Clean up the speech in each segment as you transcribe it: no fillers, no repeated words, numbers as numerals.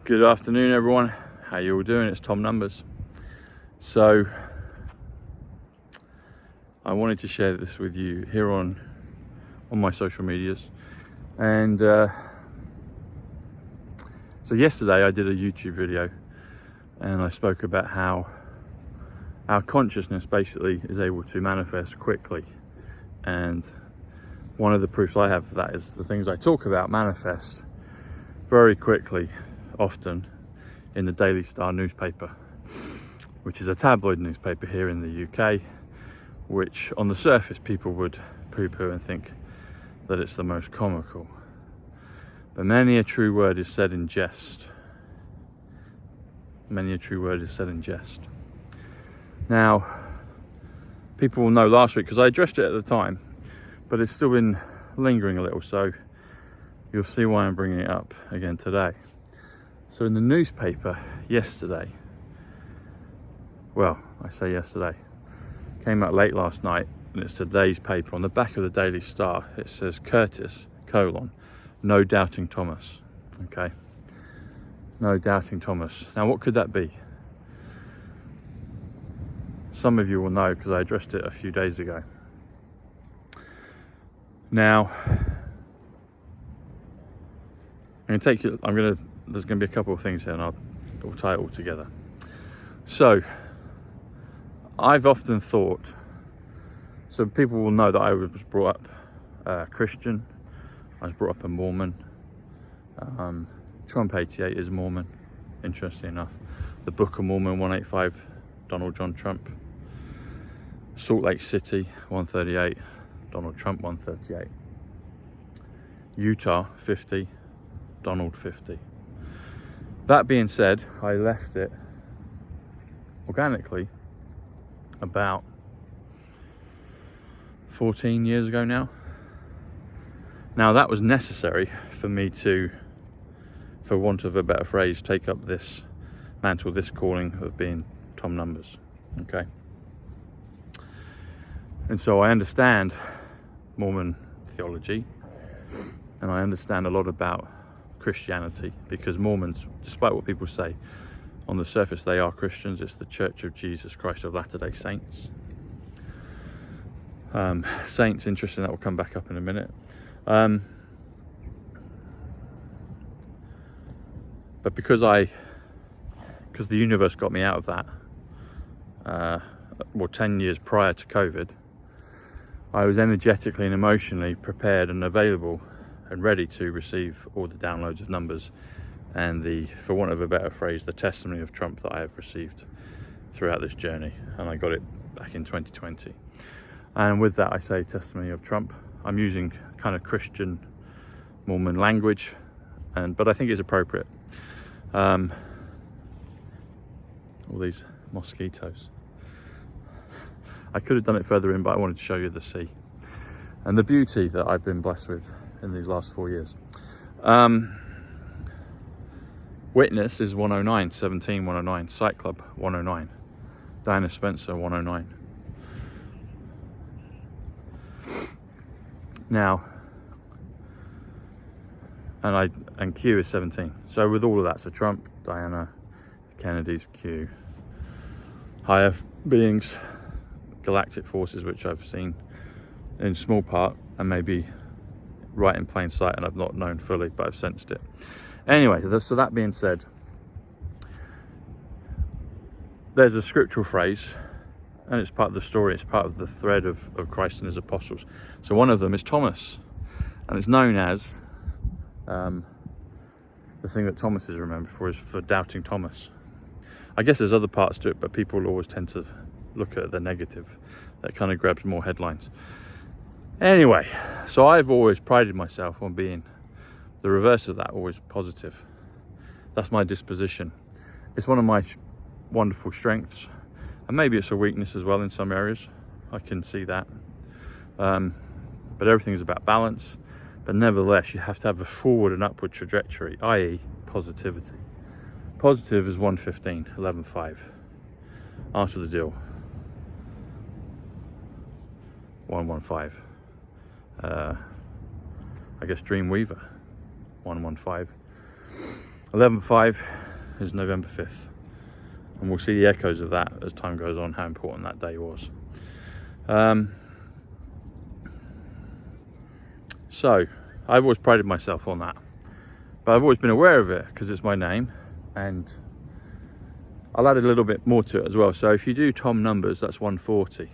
Good afternoon, everyone. How you all doing? It's Tom Numbers. So I wanted to share this with you here on my social medias. And so yesterday I did a YouTube video and I spoke about how our consciousness basically is able to manifest quickly, and one of the proofs I have for that is the things I talk about manifest very quickly, often in the Daily Star newspaper, which is a tabloid newspaper here in the UK, which on the surface people would poo-poo and think that it's the most comical. But many a true word is said in jest. Many a true word is said in jest. Now, people will know last week, because I addressed it at the time, but it's still been lingering a little, so you'll see why I'm bringing it up again today. So in the newspaper yesterday, well, I say yesterday, came out late last night, and it's today's paper. On the back of the Daily Star, it says Curtis, no doubting Thomas. Okay, no doubting Thomas. Now, what could that be? Some of you will know because I addressed it a few days ago. Now, there's going to be a couple of things here, and I'll tie it all together. So, I've often thought, so people will know that I was brought up Christian. I was brought up a Mormon. Trump 88 is Mormon, interesting enough. The Book of Mormon 185, Donald John Trump. Salt Lake City 138, Donald Trump 138. Utah 50, Donald 50. That being said, I left it organically about 14 years ago now. Now, that was necessary for me to, for want of a better phrase, take up this mantle, this calling of being Tom Numbers. Okay. And so I understand Mormon theology, and I understand a lot about Christianity, because Mormons, despite what people say, on the surface they are Christians. It's the Church of Jesus Christ of Latter-day Saints. Saints, interesting, that will come back up in a minute. But because the universe got me out of that, 10 years prior to COVID, I was energetically and emotionally prepared and available and ready to receive all the downloads of numbers and the, for want of a better phrase, the testimony of Trump that I have received throughout this journey. And I got it back in 2020. And with that, I say testimony of Trump. I'm using kind of Christian Mormon language, but I think it's appropriate. All these mosquitoes. I could have done it further in, but I wanted to show you the sea and the beauty that I've been blessed with in these last 4 years. Witness is 109, 17, 109, Psych.Club 109, Diana Spencer 109. Now, and Q is 17. So with all of that, so Trump, Diana, Kennedy's, Q, higher beings, galactic forces, which I've seen in small part and maybe right in plain sight, and I've not known fully, but I've sensed it. Anyway, so that being said, there's a scriptural phrase, and it's part of the story, it's part of the thread of Christ and his apostles. So one of them is Thomas, and it's known as, the thing that Thomas is remembered for is for doubting Thomas. I guess there's other parts to it, but people always tend to look at the negative. That kind of grabs more headlines. Anyway, so I've always prided myself on being the reverse of that, always positive. That's my disposition. It's one of my wonderful strengths, and maybe it's a weakness as well in some areas. I can see that. But everything is about balance. But nevertheless, you have to have a forward and upward trajectory, i.e. positivity. Positive is 115, 11.5. After the deal, 115. I guess Dreamweaver, 115. 11.5, is November 5th. And we'll see the echoes of that as time goes on, how important that day was. So, I've always prided myself on that. But I've always been aware of it because it's my name, and I'll add a little bit more to it as well. So if you do Tom numbers, that's 140.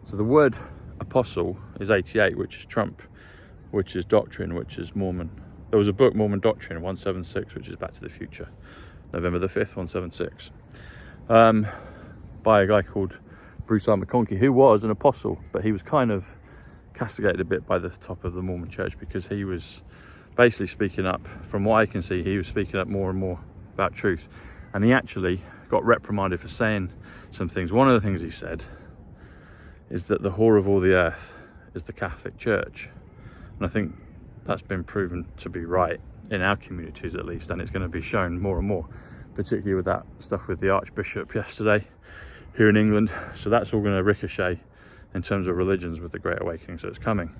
So the word apostle is 88, which is Trump, which is doctrine, which is Mormon. There was a book, Mormon Doctrine, 176, which is Back to the Future, November the 5th, 176, by a guy called Bruce R. McConkie, who was an apostle, but he was kind of castigated a bit by the top of the Mormon church because he was basically speaking up, from what I can see, he was speaking up more and more about truth. And he actually got reprimanded for saying some things. One of the things he said is that the whore of all the earth is the Catholic Church. And I think that's been proven to be right in our communities at least, and it's going to be shown more and more, particularly with that stuff with the Archbishop yesterday here in England. So that's all going to ricochet in terms of religions with the Great Awakening, so it's coming.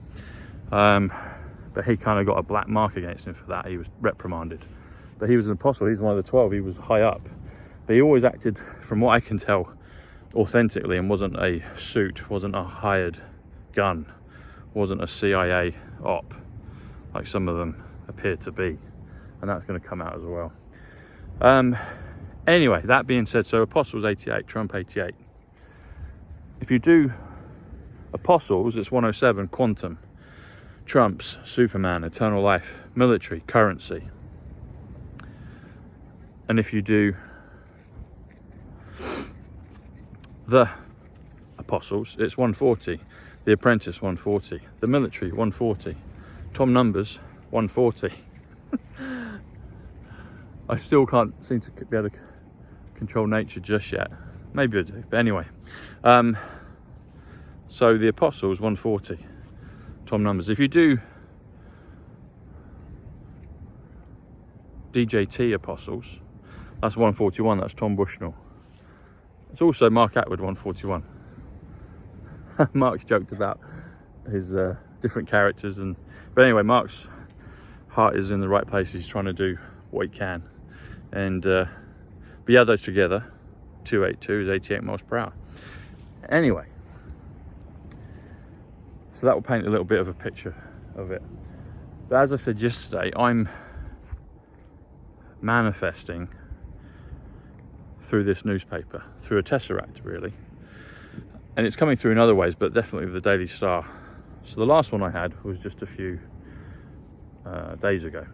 But he kind of got a black mark against him for that. He was reprimanded. But he was an apostle, he's one of the 12, he was high up. But he always acted, from what I can tell, authentically, and wasn't a suit, wasn't a hired gun, wasn't a CIA op, like some of them appear to be. And that's going to come out as well. Anyway, that being said, so apostles 88, Trump 88. If you do apostles, it's 107, quantum. Trump's Superman, eternal life, military, currency. And if you do the apostles, it's 140. The apprentice, 140. The military, 140. Tom numbers, 140. I still can't seem to be able to control nature just yet. Maybe I do, but anyway. So the apostles, 140. Tom numbers. If you do DJT apostles, that's 141, that's Tom Bushnell. It's also Mark Atwood, 141. Mark's joked about his different characters, but anyway, Mark's heart is in the right place. He's trying to do what he can, and but yeah, those together, 282 is 88 miles per hour. Anyway, so that will paint a little bit of a picture of it. But as I said yesterday, I'm manifesting through this newspaper, through a tesseract really. And it's coming through in other ways, but definitely with the Daily Star. So the last one I had was just a few days ago.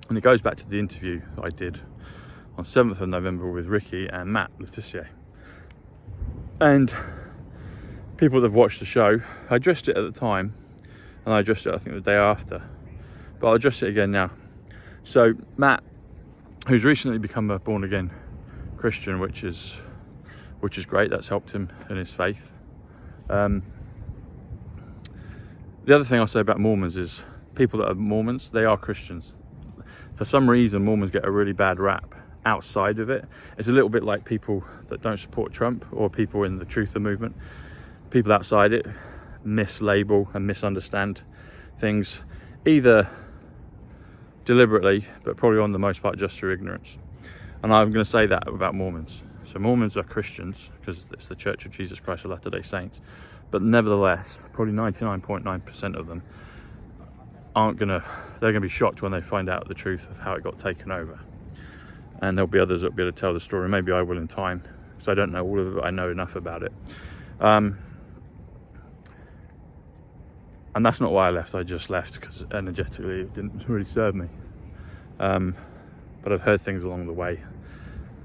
And it goes back to the interview that I did on 7th of November with Ricky and Matt Letitia. And people that have watched the show, I addressed it at the time, and I addressed it I think the day after, but I'll address it again now. So Matt, who's recently become a born again Christian, which is great, that's helped him in his faith. The other thing I'll say about Mormons is people that are Mormons, they are Christians. For some reason Mormons get a really bad rap outside of it. It's a little bit like people that don't support Trump or people in the truther movement. People outside it mislabel and misunderstand things, either deliberately, but probably on the most part just through ignorance. And I'm going to say that about Mormons. So Mormons are Christians because it's the Church of Jesus Christ of Latter-day Saints, but nevertheless, probably 99.9% of them they're going to be shocked when they find out the truth of how it got taken over. And there'll be others that'll be able to tell the story. Maybe I will in time, because I don't know all of it, I know enough about it. And that's not why I left. I just left because energetically it didn't really serve me. But I've heard things along the way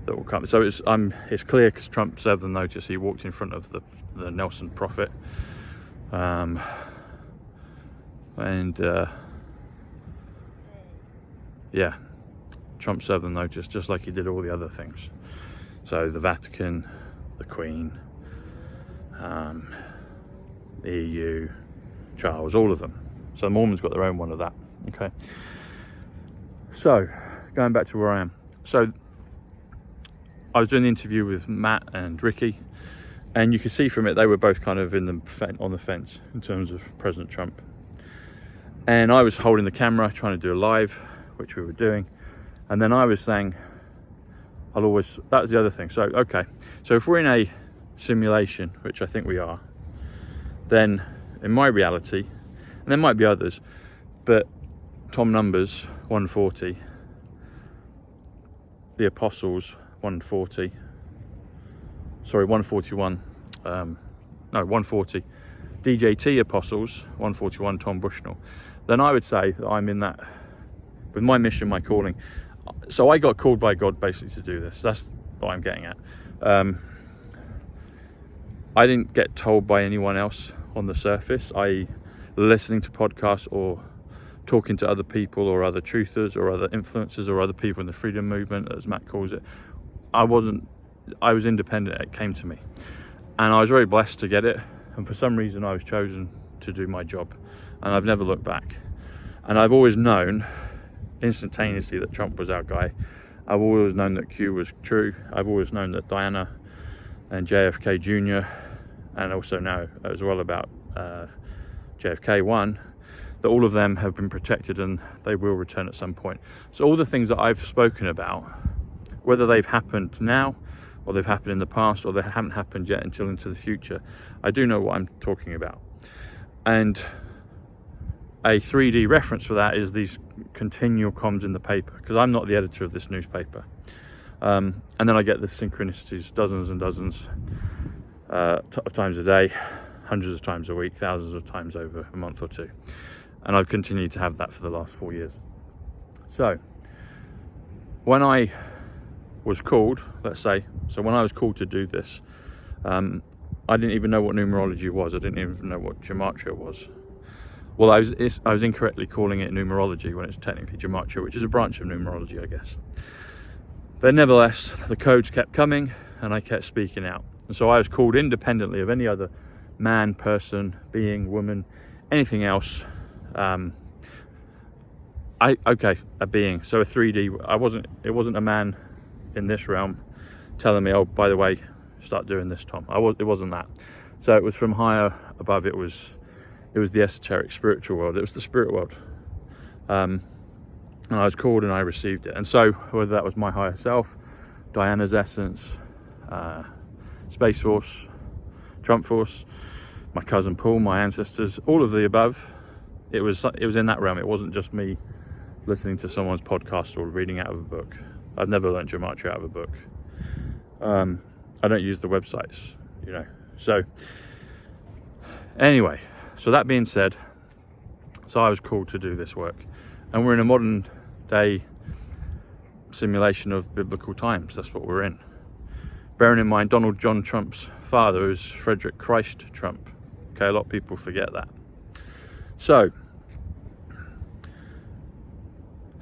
that will come. So it's clear because Trump served the notice. He walked in front of the Nelson Prophet, yeah, Trump served the notice just like he did all the other things. So the Vatican, the Queen, the EU, Charles, all of them. So the Mormons got their own one of that. Okay. So going back to where I am. So I was doing the interview with Matt and Ricky, and you could see from it they were both kind of on the fence in terms of President Trump. And I was holding the camera, trying to do a live, which we were doing, And then I was saying, that was the other thing. So, okay, so if we're in a simulation, which I think we are, then in my reality, and there might be others, but Tom Numbers 140, the Apostles 140, 141, 140, DJT Apostles 141, Tom Bushnell, then I would say that I'm in that, with my mission, my calling. So I got called by God basically to do this. That's what I'm getting at. I didn't get told by anyone else on the surface, i.e. listening to podcasts or talking to other people or other truthers or other influencers or other people in the freedom movement, as Matt calls it. I was independent. It came to me, and I was very blessed to get it, and for some reason I was chosen to do my job, and I've never looked back. And I've always known instantaneously that Trump was our guy. I've always known that Q was true. I've always known that Diana and JFK Jr., and also now as well about JFK 1, that all of them have been protected and they will return at some point. So all the things that I've spoken about, whether they've happened now or they've happened in the past or they haven't happened yet until into the future, I do know what I'm talking about. And a 3D reference for that is these continual comms in the paper, because I'm not the editor of this newspaper. And then I get the synchronicities dozens and dozens of times a day, hundreds of times a week, thousands of times over a month or two. And I've continued to have that for the last 4 years. So when I was called, when I was called to do this, I didn't even know what numerology was. I didn't even know what gematria was. Well, I was incorrectly calling it numerology when it's technically gematria, which is a branch of numerology, I guess. But nevertheless, the codes kept coming and I kept speaking out. And so I was called independently of any other man, person, being, woman, anything else. A being. So a 3D. It wasn't a man in this realm telling me, oh, by the way, start doing this, Tom. It wasn't that. So it was from higher above. It was the esoteric spiritual world. It was the spirit world. And I was called and I received it. And so whether that was my higher self, Diana's essence, Space Force, Trump Force, my cousin Paul, my ancestors, all of the above, it was in that realm. It wasn't just me listening to someone's podcast or reading out of a book. I've never learned gematria out of a book. I don't use the websites, So anyway, so that being said, so I was called to do this work, and we're in a modern day simulation of biblical times. That's what we're in. Bearing in mind, Donald John Trump's father is Frederick Christ Trump. Okay, a lot of people forget that. So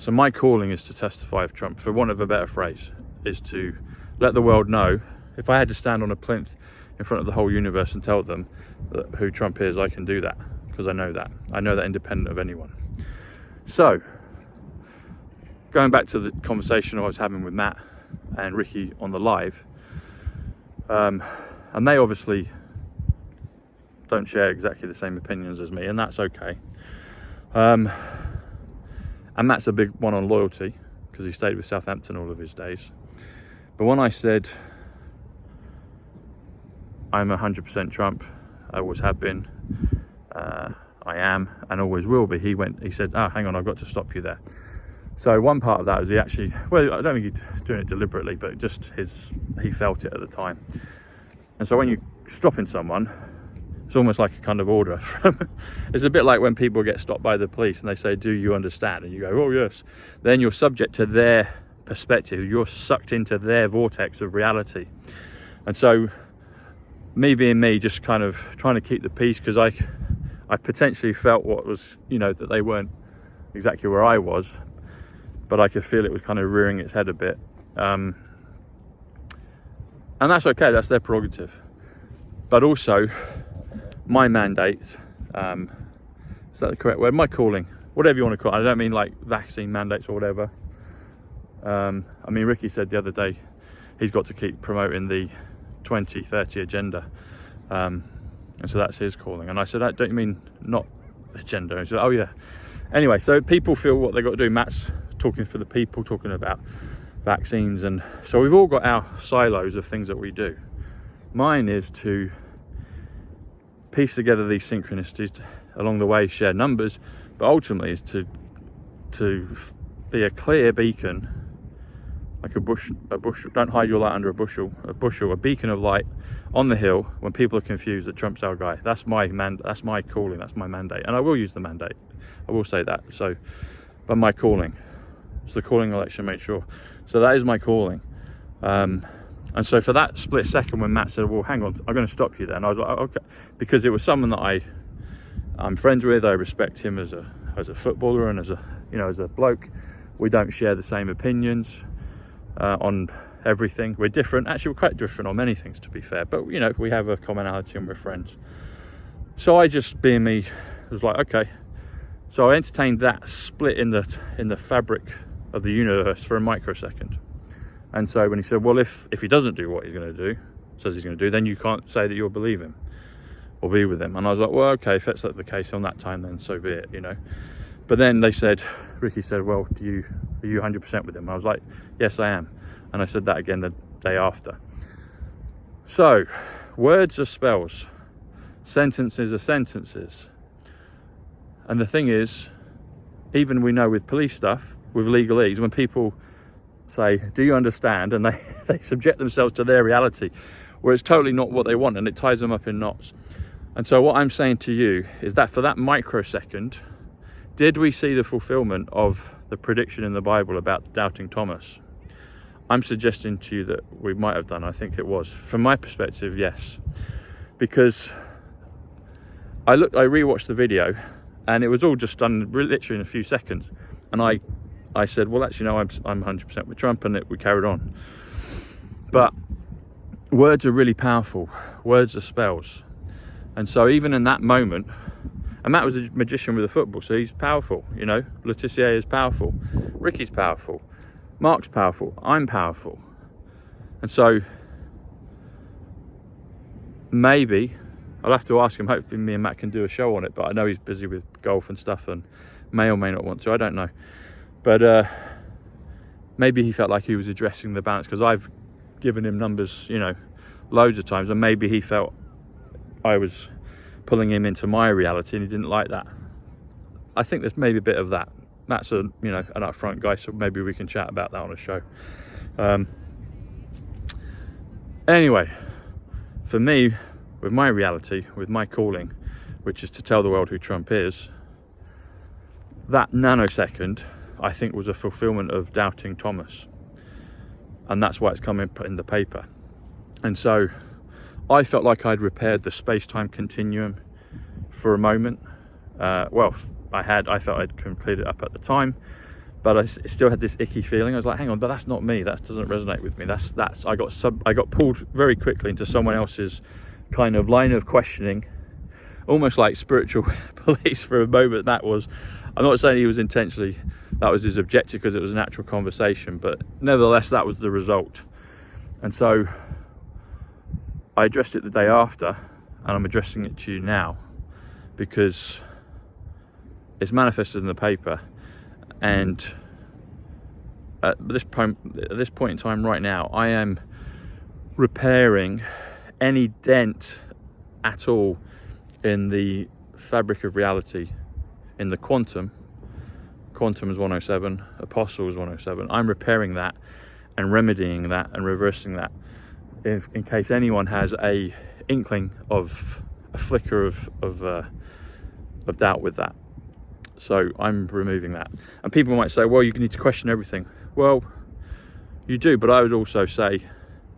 my calling is to testify of Trump, for want of a better phrase, is to let the world know. If I had to stand on a plinth in front of the whole universe and tell them who Trump is, I can do that, because I know that independent of anyone. So going back to the conversation I was having with Matt and Ricky on the live, and they obviously don't share exactly the same opinions as me, and that's okay. And Matt's a big one on loyalty, because he stayed with Southampton all of his days. But when I said I'm 100% Trump, I always have been, I am and always will be, he said, hang on, I've got to stop you there. So one part of that was I don't think he's doing it deliberately, but just he felt it at the time. And so when you're stopping someone, it's almost like a kind of order. It's a bit like when people get stopped by the police and they say, do you understand? And you go, oh yes. Then you're subject to their perspective. You're sucked into their vortex of reality. And so me being me, just kind of trying to keep the peace, because I potentially felt what was, that they weren't exactly where I was, but I could feel it was kind of rearing its head a bit. And that's okay, that's their prerogative. But also, my mandate, is that the correct word? My calling, whatever you want to call it. I don't mean like vaccine mandates or whatever. Ricky said the other day he's got to keep promoting the 2030 agenda. And so that's his calling. And I said, don't you mean not agenda? And he said, oh yeah. Anyway, so people feel what they've got to do. Matt's talking for the people, talking about vaccines. And so we've all got our silos of things that we do. Mine is to piece together these synchronicities along the way, share numbers, but ultimately is to be a clear beacon, like a bushel. Don't hide your light under a bushel, a beacon of light on the hill when people are confused that Trump's our guy. That's my calling, that's my mandate, and I will use the mandate, I will say that. So, but my calling, it's the calling election, make sure. So that is my calling. And so for that split second when Matt said, well, hang on, I'm going to stop you then, I was like, okay, because it was someone that I'm friends with. I respect him as a footballer and as a bloke. We don't share the same opinions on everything. We're different. Actually, we're quite different on many things, to be fair, but we have a commonality and we're friends. So I just, being me, was like, okay. So I entertained that split in the fabric of the universe for a microsecond. And so when he said, well, if he doesn't do what he's going to do, says he's going to do, then you can't say that you'll believe him or be with him. And I was like, well, okay, if that's the case on that time, then so be it, But then Ricky said, well, are you 100% with him? I was like, yes, I am. And I said that again the day after. So, words are spells, sentences are sentences. And the thing is, even we know with police stuff, with legalese, when people say, do you understand? And they subject themselves to their reality, where it's totally not what they want, and it ties them up in knots. And so what I'm saying to you is that for that microsecond, did we see the fulfillment of the prediction in the Bible about doubting Thomas? I'm suggesting to you that we might have done. I think it was. From my perspective, yes. Because I rewatched the video, and it was all just done literally in a few seconds. And I said, well, actually, no, I'm 100% with Trump, and we carried on. But words are really powerful. Words are spells. And so even in that moment, and Matt was a magician with a football, so he's powerful, Letitia is powerful, Ricky's powerful, Mark's powerful, I'm powerful. And so maybe, I'll have to ask him, hopefully me and Matt can do a show on it, but I know he's busy with golf and stuff and may or may not want to, I don't know. But maybe he felt like he was addressing the balance, because I've given him numbers, loads of times, and maybe he felt I was pulling him into my reality and he didn't like that. I think there's maybe a bit of that. Matt's an upfront guy, so maybe we can chat about that on a show. Anyway, for me, with my reality, with my calling, which is to tell the world who Trump is, that nanosecond, I think, was a fulfillment of doubting Thomas. And that's why it's coming in the paper. And so I felt like I'd repaired the space-time continuum for a moment. I felt I'd completed it up at the time, but I still had this icky feeling. I was like, hang on, but that's not me. That doesn't resonate with me. I got pulled very quickly into someone else's kind of line of questioning, almost like spiritual police for a moment. I'm not saying he was intentionally, that was his objective, because it was a natural conversation, but nevertheless, that was the result. And so I addressed it the day after, and I'm addressing it to you now, because it's manifested in the paper. And at this point in time right now, I am repairing any dent at all in the fabric of reality, in the quantum is 107, apostle is 107. I'm repairing that and remedying that and reversing that, in case anyone has a inkling of a flicker of doubt with that. So I'm removing that. And people might say, well, you need to question everything. Well, you do, but I would also say,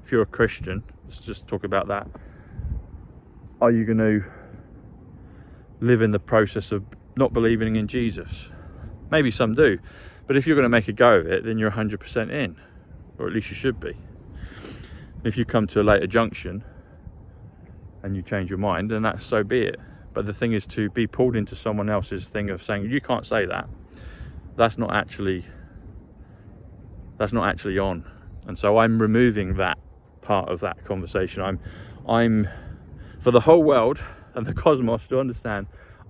if you're a Christian, let's just talk about that. Are you going to live in the process of not believing in Jesus? Maybe some do, but if you're going to make a go of it, then you're 100% in, or at least you should be. If you come to a later junction and you change your mind, then that's so be it. But the thing is, to be pulled into someone else's thing of saying, you can't say that, that's not actually on. And so I'm removing that part of that conversation. I'm for the whole world and the cosmos to understand,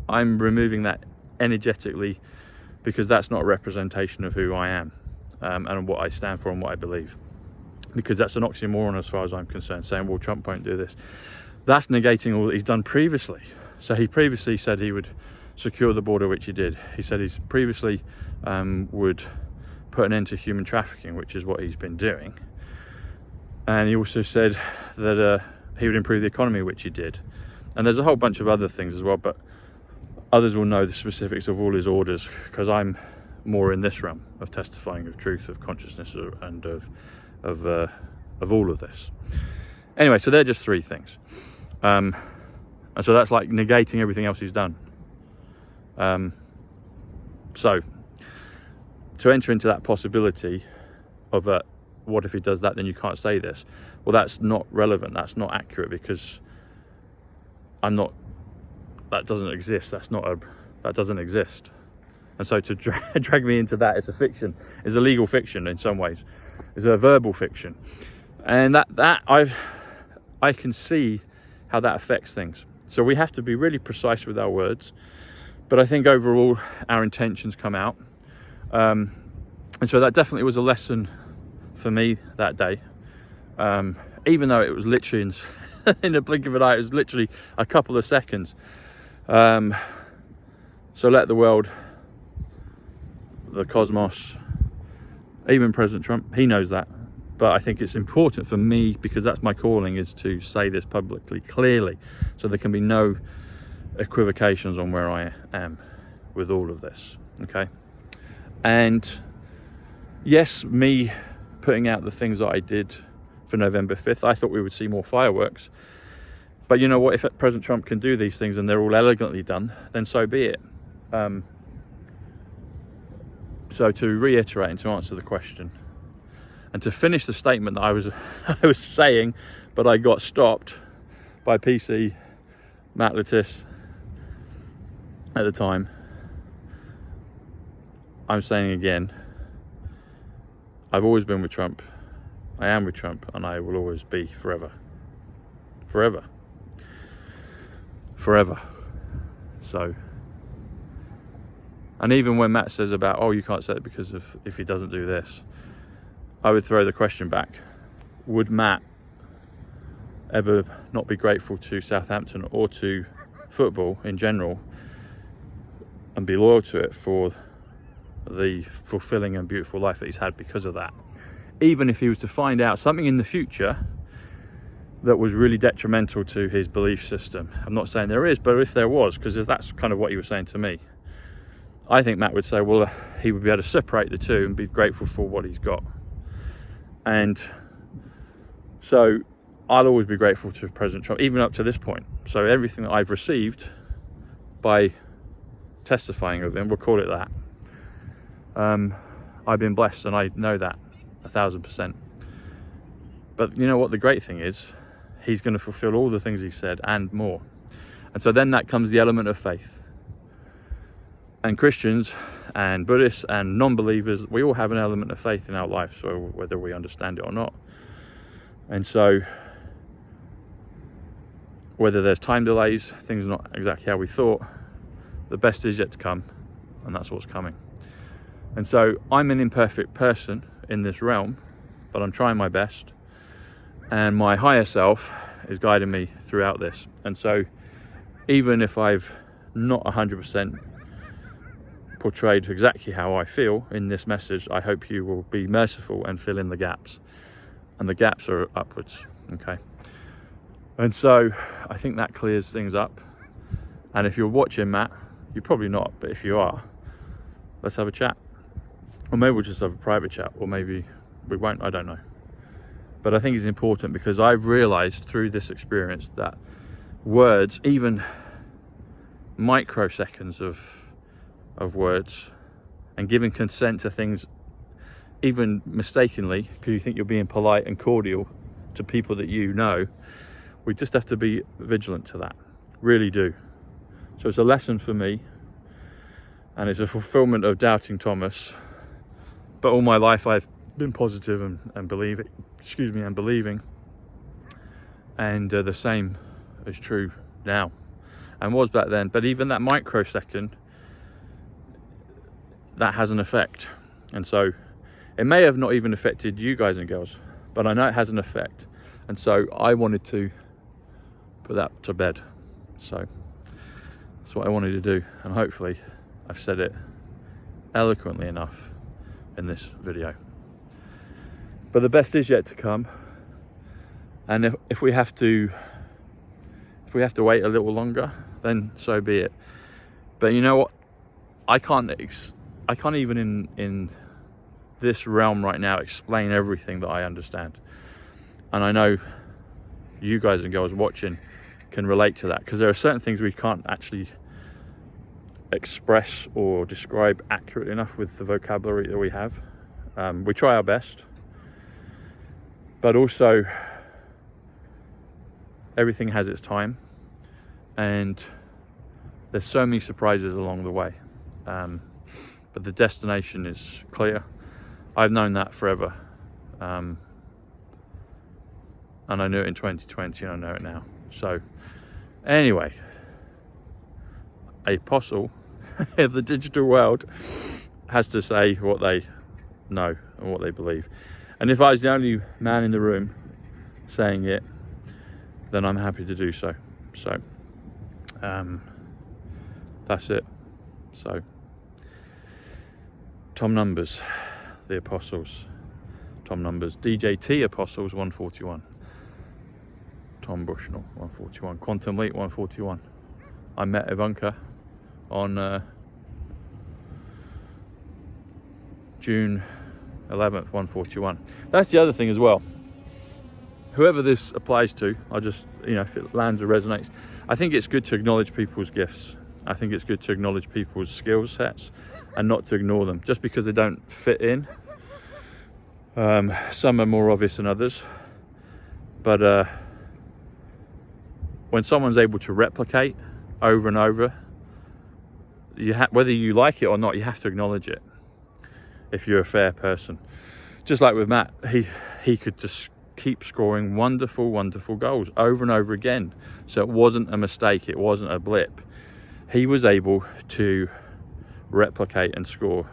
I'm removing that energetically, because that's not a representation of who I am, and what I stand for and what I believe. Because that's an oxymoron as far as I'm concerned, saying, well, Trump won't do this. That's negating all that he's done previously. So he previously said he would secure the border, which he did. He said he's previously would put an end to human trafficking, which is what he's been doing. And he also said that he would improve the economy, which he did. And there's a whole bunch of other things as well, but others will know the specifics of all his orders, because I'm more in this realm of testifying of truth, of consciousness, and of all of this. Anyway, so they're just three things. And so that's like negating everything else he's done. So to enter into that possibility of what if he does that, then you can't say this. Well, that's not relevant. That's not accurate, because that doesn't exist. That doesn't exist. And so to drag me into that is a fiction, is a legal fiction in some ways, is a verbal fiction. And that I can see how that affects things. So we have to be really precise with our words, but I think overall our intentions come out. And so that definitely was a lesson for me that day. Even though it was literally in a blink of an eye, it was literally a couple of seconds. So let the world, the cosmos, even President Trump, he knows that. But I think it's important for me, because that's my calling, is to say this publicly, clearly, so there can be no equivocations on where I am with all of this, okay? And yes, me putting out the things that I did for November 5th, I thought we would see more fireworks. But you know what, if President Trump can do these things and they're all elegantly done, then so be it. So to reiterate and to answer the question, and to finish the statement that I was saying, but I got stopped by PC Matt Lattis at the time. I'm saying again, I've always been with Trump, I am with Trump, and I will always be forever. Forever. Forever. So, and even when Matt says about, oh, you can't say it because of if he doesn't do this, I would throw the question back, would Matt ever not be grateful to Southampton or to football in general and be loyal to it for the fulfilling and beautiful life that he's had because of that? Even if he was to find out something in the future that was really detrimental to his belief system. I'm not saying there is, but if there was, because that's kind of what he was saying to me, I think Matt would say, well, he would be able to separate the two and be grateful for what he's got. And so I'll always be grateful to President Trump, even up to this point. So everything that I've received by testifying of him, we'll call it that, I've been blessed, and I know that 1,000%. But you know what the great thing is? He's going to fulfill all the things he said and more. And so then that comes the element of faith. And Christians and Buddhists and non-believers, we all have an element of faith in our life, so whether we understand it or not. And so whether there's time delays, things not exactly how we thought, the best is yet to come, and that's what's coming. And so I'm an imperfect person in this realm, but I'm trying my best, and my higher self is guiding me throughout this. And so even if I've not 100% portrayed exactly how I feel in this message, I hope you will be merciful and fill in the gaps, and the gaps are upwards, okay? And so I think that clears things up. And if you're watching, Matt, you're probably not, but if you are, let's have a chat, or maybe we'll just have a private chat, or maybe we won't, I don't know. But I think it's important, because I've realized through this experience that words, even microseconds of words, and giving consent to things even mistakenly because you think you're being polite and cordial to people that you know, we just have to be vigilant to that, really do. So it's a lesson for me, and it's a fulfillment of doubting Thomas. But all my life I've been positive and believing, and the same is true now and was back then. But even that microsecond, that has an effect. And so it may have not even affected you guys and girls, but I know it has an effect. And so I wanted to put that to bed. So that's what I wanted to do, and hopefully I've said it eloquently enough in this video. But the best is yet to come, and if we have to wait a little longer, then so be it. But you know what, I can't even in this realm right now explain everything that I understand, and I know you guys and girls watching can relate to that, because there are certain things we can't actually express or describe accurately enough with the vocabulary that we have. We try our best, but also everything has its time, and there's so many surprises along the way, but the destination is clear. I've known that forever, and I knew it in 2020, and I know it now. So anyway, a apostle of the digital world has to say what they know and what they believe. And if I was the only man in the room saying it, then I'm happy to do so. So that's it. So Tom Numbers, the apostles. Tom Numbers, DJT Apostles 141. Tom Bushnell 141. Quantum Leap 141. I met Ivanka on June 11th 141. That's the other thing as well. Whoever this applies to, I just, if it lands or resonates, I think it's good to acknowledge people's gifts. I think it's good to acknowledge people's skill sets and not to ignore them just because they don't fit in. Some are more obvious than others, but when someone's able to replicate over and over, whether you like it or not, you have to acknowledge it if you're a fair person. Just like with Matt, he could just keep scoring wonderful goals over and over again. So it wasn't a mistake, it wasn't a blip. He was able to replicate and score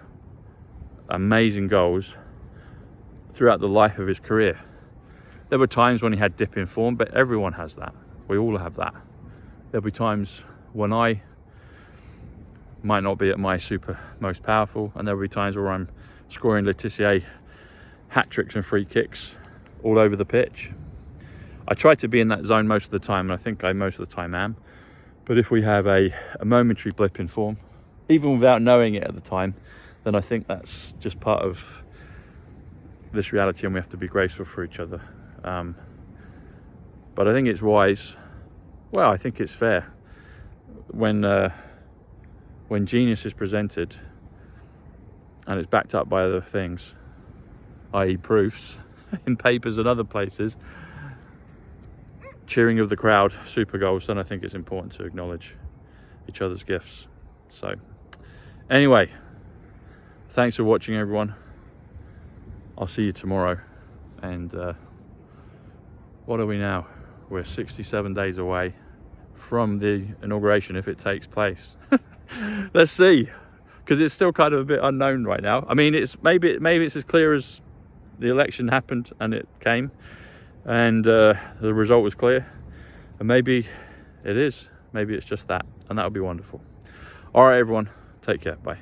amazing goals throughout the life of his career. There were times when he had dip in form, but everyone has that. We all have that. There'll be times when I might not be at my super most powerful, and there'll be times where I'm scoring Laetitia hat tricks and free kicks all over the pitch. I try to be in that zone most of the time, and I think I most of the time am. But if we have a momentary blip in form, even without knowing it at the time, then I think that's just part of this reality, and we have to be graceful for each other. But I think it's wise, well, I think it's fair, when genius is presented and it's backed up by other things, i.e. proofs in papers and other places, cheering of the crowd, super goals, then I think it's important to acknowledge each other's gifts. So anyway, thanks for watching, everyone. I'll see you tomorrow. And what are we now? We're 67 days away from the inauguration, if it takes place. Let's see, because it's still kind of a bit unknown right now. I mean, it's maybe it's as clear as the election happened and it came, and the result was clear, and maybe it is. Maybe it's just that, and that would be wonderful. All right, everyone, take care. Bye.